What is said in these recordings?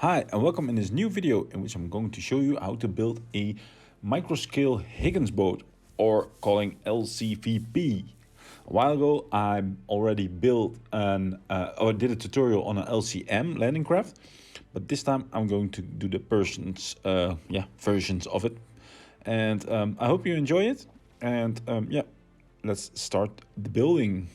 Hi and welcome in this new video in which I'm going to show you how to build a microscale Higgins boat, or calling LCVP. A while ago I already built or did a tutorial on an LCM landing craft, but this time I'm going to do the versions of it, and I hope you enjoy it. And let's start the building.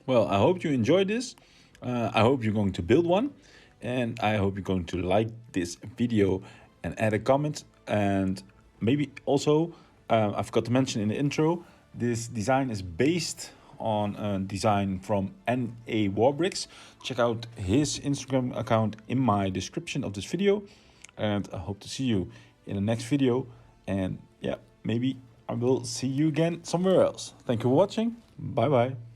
Well, I hope you enjoyed this. I hope you're going to build one, and I hope you're going to like this video and add a comment. And maybe also, I forgot to mention in the intro, this design is based on a design from NA Warbricks. Check out his Instagram account in my description of this video, and I hope to see you in the next video. And yeah, maybe I will see you again somewhere else. Thank you for watching. Bye bye.